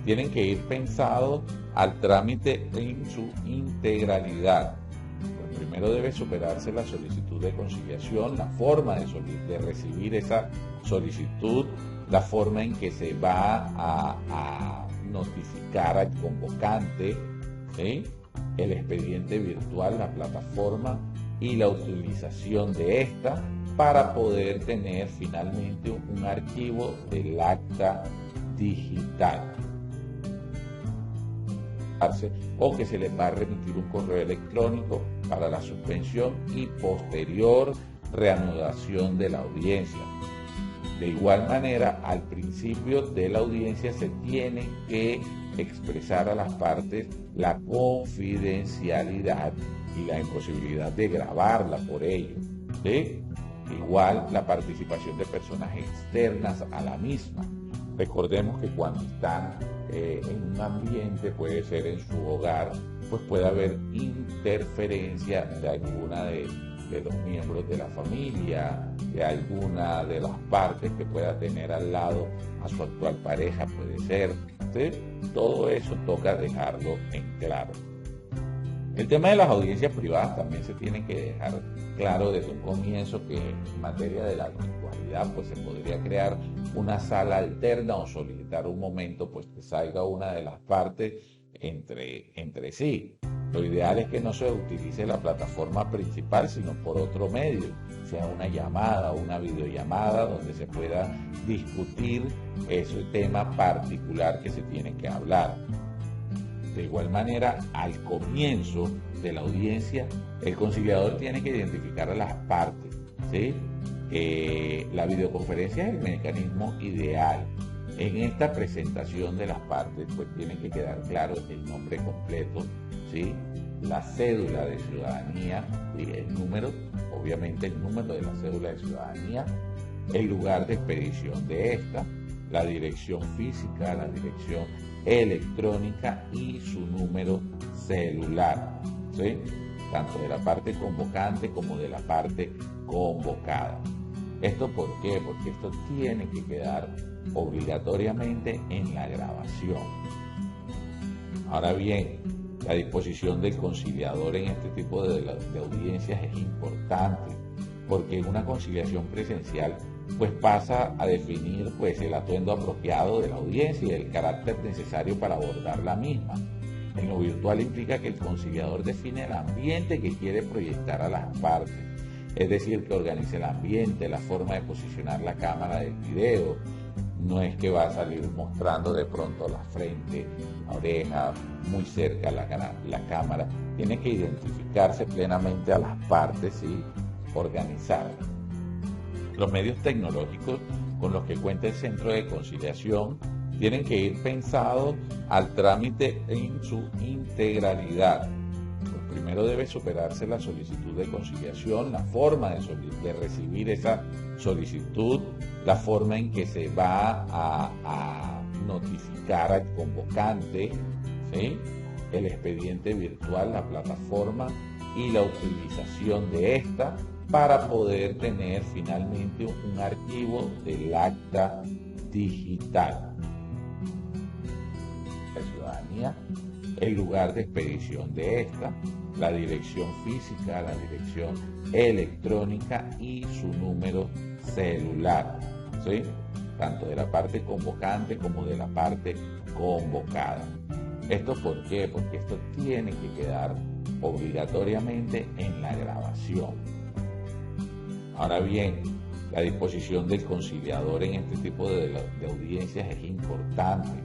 tienen que ir pensados al trámite en su integralidad. Pues primero debe superarse la solicitud de conciliación, la forma de recibir esa solicitud, la forma en que se va a notificar al convocante, ¿sí? El expediente virtual, la plataforma y la utilización de esta para poder tener finalmente un archivo del acta digital, o que se les va a remitir un correo electrónico para la suspensión y posterior reanudación de la audiencia. De igual manera, al principio de la audiencia se tiene que expresar a las partes la confidencialidad y la imposibilidad de grabarla por ello, ¿sí? Igual la participación de personas externas a la misma. Recordemos que cuando están en un ambiente, puede ser en su hogar, pues puede haber interferencia de alguna de los miembros de la familia, de alguna de las partes que pueda tener al lado a su actual pareja, puede ser, ¿sí? Todo eso toca dejarlo en claro. El tema de las audiencias privadas también se tiene que dejar claro desde un comienzo, que en materia de la virtualidad pues se podría crear una sala alterna o solicitar un momento pues que salga una de las partes entre sí. Lo ideal es que no se utilice la plataforma principal, sino por otro medio, sea una llamada o una videollamada donde se pueda discutir ese tema particular que se tiene que hablar. De igual manera, al comienzo de la audiencia, el conciliador tiene que identificar a las partes, ¿sí? La videoconferencia es el mecanismo ideal. En esta presentación de las partes, pues tiene que quedar claro el nombre completo, ¿sí? La cédula de ciudadanía, ¿sí? El número, obviamente el número de la cédula de ciudadanía, el lugar de expedición de esta, la dirección física, la dirección electrónica y su número celular, ¿sí? Tanto de la parte convocante como de la parte convocada. ¿Esto por qué? Porque esto tiene que quedar obligatoriamente en la grabación. Ahora bien, la disposición del conciliador en este tipo de audiencias es importante, porque en una conciliación presencial pues pasa a definir pues el atuendo apropiado de la audiencia y el carácter necesario para abordar la misma. En lo virtual implica que el conciliador define el ambiente que quiere proyectar a las partes, es decir, que organice el ambiente, la forma de posicionar la cámara del video. No es que va a salir mostrando de pronto la frente, la oreja, muy cerca la cámara. Tiene que identificarse plenamente a las partes y organizar. Los medios tecnológicos con los que cuenta el centro de conciliación tienen que ir pensados al trámite en su integralidad. Pues primero debe superarse la solicitud de conciliación, la forma de recibir esa solicitud, la forma en que se va a notificar al convocante, ¿sí? El expediente virtual, la plataforma y la utilización de esta para poder tener finalmente un archivo del acta digital. la ciudadanía, el lugar de expedición de esta, la dirección física, la dirección electrónica y su número celular, ¿sí? Tanto de la parte convocante como de la parte convocada. ¿Esto por qué? Porque esto tiene que quedar obligatoriamente en la grabación. Ahora bien, la disposición del conciliador en este tipo de audiencias es importante,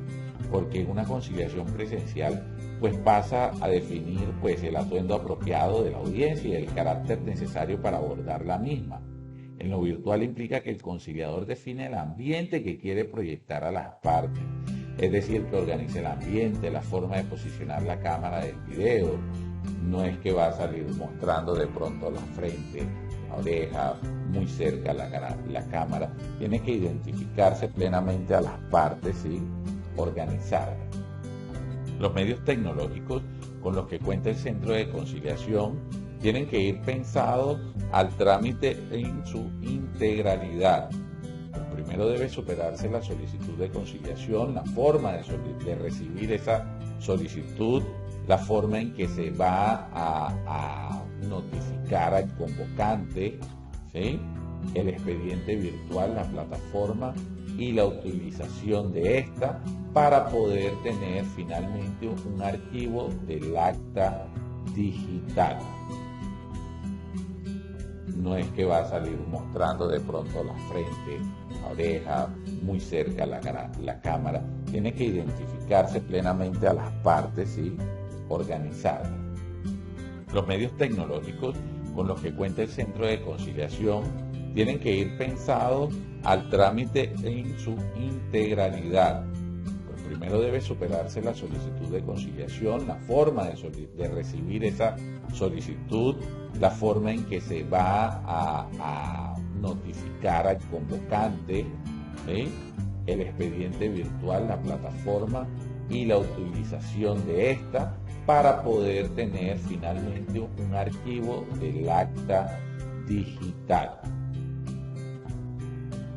porque en una conciliación presencial pues pasa a definir pues el atuendo apropiado de la audiencia y el carácter necesario para abordar la misma. En lo virtual implica que el conciliador define el ambiente que quiere proyectar a las partes, es decir, que organice el ambiente, la forma de posicionar la cámara del video. No es que va a salir mostrando de pronto la frente, la oreja, muy cerca la cámara. Tiene que identificarse plenamente a las partes, ¿sí? Organizarlas. Los medios tecnológicos con los que cuenta el centro de conciliación tienen que ir pensados al trámite en su integralidad. Primero debe superarse la solicitud de conciliación, la forma de recibir esa solicitud, la forma en que se va a notificar al convocante, ¿sí? El expediente virtual, la plataforma y la utilización de esta para poder tener finalmente un archivo del acta digital. No es que va a salir mostrando de pronto la frente, la oreja, muy cerca la cámara. Tiene que identificarse plenamente a las partes, ¿sí? Organizarlas. Los medios tecnológicos con los que cuenta el centro de conciliación tienen que ir pensados al trámite en su integralidad. Pues primero debe superarse la solicitud de conciliación, la forma de recibir esa solicitud, la forma en que se va a notificar al convocante, ¿sí? El expediente virtual, la plataforma y la utilización de esta para poder tener finalmente un archivo del acta digital.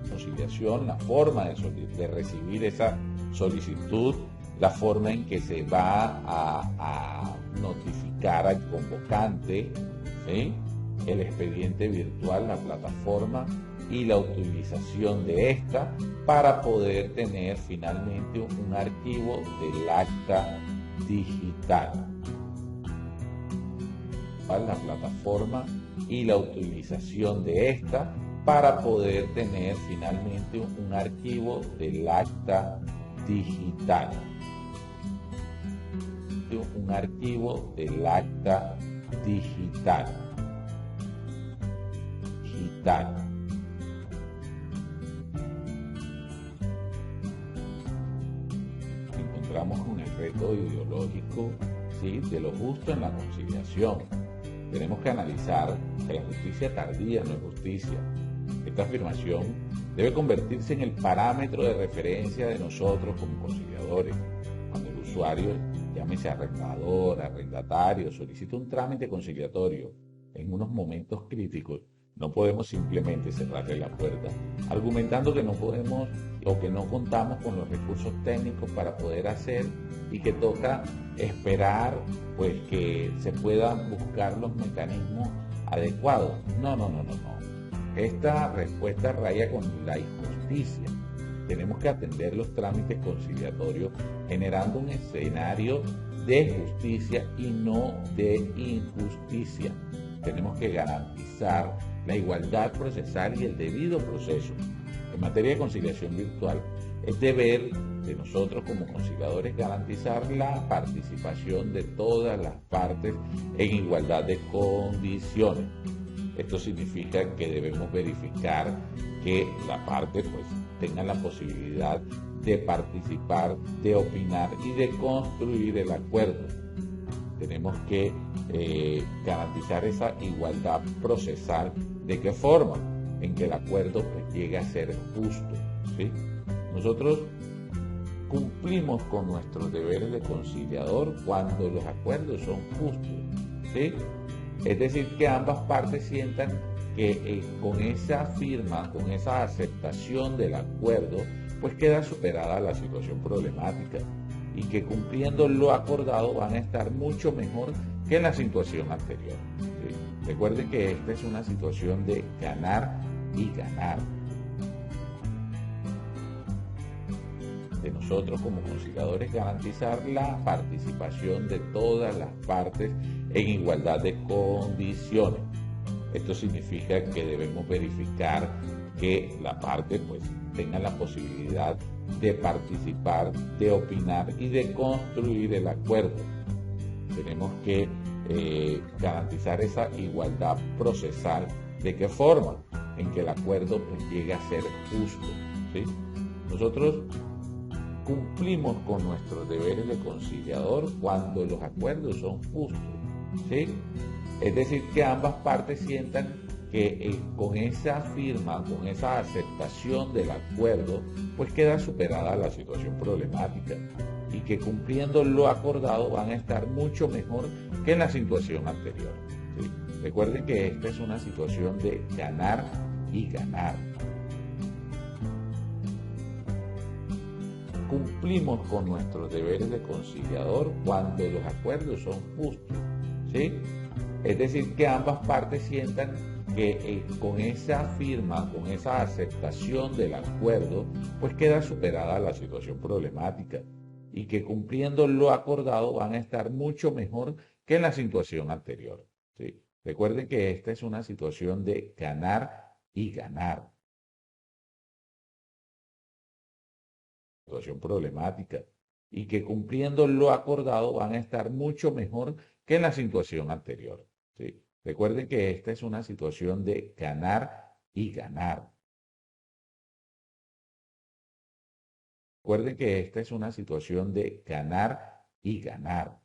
Conciliación, la forma de recibir esa solicitud, la forma en que se va a notificar al convocante, ¿sí? El expediente virtual, la plataforma y la utilización de esta para poder tener finalmente un archivo del acta digital. La plataforma y la utilización de esta para poder tener finalmente un archivo del acta digital. Un archivo del acta digital. Encontramos con el reto ideológico, ¿sí? De lo justo en la conciliación. Tenemos que analizar que la justicia tardía no es justicia. Esta afirmación debe convertirse en el parámetro de referencia de nosotros como conciliadores. Cuando el usuario, llámese arrendador, arrendatario, solicita un trámite conciliatorio en unos momentos críticos, no podemos simplemente cerrarle la puerta, argumentando que no podemos o que no contamos con los recursos técnicos para poder hacer y que toca esperar pues que se puedan buscar los mecanismos adecuados. No. Esta respuesta raya con la injusticia. Tenemos que atender los trámites conciliatorios generando un escenario de justicia y no de injusticia. Tenemos que garantizar la igualdad procesal y el debido proceso. En materia de conciliación virtual, es deber de nosotros como conciliadores garantizar la participación de todas las partes en igualdad de condiciones. Esto significa que debemos verificar que la parte pues tenga la posibilidad de participar, de opinar y de construir el acuerdo. Tenemos que garantizar esa igualdad procesal. ¿De qué forma? En que el acuerdo pues, llegue a ser justo, ¿sí? Nosotros cumplimos con nuestros deberes de conciliador cuando los acuerdos son justos, ¿sí? Es decir, que ambas partes sientan que con esa firma, con esa aceptación del acuerdo, pues queda superada la situación problemática y que cumpliendo lo acordado van a estar mucho mejor que en la situación anterior. ¿Sí? Recuerden que esta es una situación de ganar y ganar. De nosotros como conciliadores garantizar la participación de todas las partes en igualdad de condiciones. Esto significa que debemos verificar que la parte pues tenga la posibilidad de participar, de opinar y de construir el acuerdo. Tenemos que garantizar esa igualdad procesal. ¿De qué forma? En que el acuerdo pues, llegue a ser justo. ¿Sí? Nosotros cumplimos con nuestros deberes de conciliador cuando los acuerdos son justos. ¿Sí? Es decir, que ambas partes sientan que con esa firma, con esa aceptación del acuerdo, pues queda superada la situación problemática y que cumpliendo lo acordado van a estar mucho mejor que en la situación anterior. ¿Sí? Recuerden que esta es una situación de ganar y ganar. Cumplimos con nuestros deberes de conciliador cuando los acuerdos son justos. ¿Sí? Es decir, que ambas partes sientan que con esa firma, con esa aceptación del acuerdo, pues queda superada la situación problemática y que cumpliendo lo acordado van a estar mucho mejor que en la situación anterior. ¿Sí? Recuerden que esta es una situación de ganar y ganar. Situación problemática y que cumpliendo lo acordado van a estar mucho mejor que en la situación anterior. ¿Sí? Recuerden que esta es una situación de ganar y ganar. Recuerden que esta es una situación de ganar y ganar.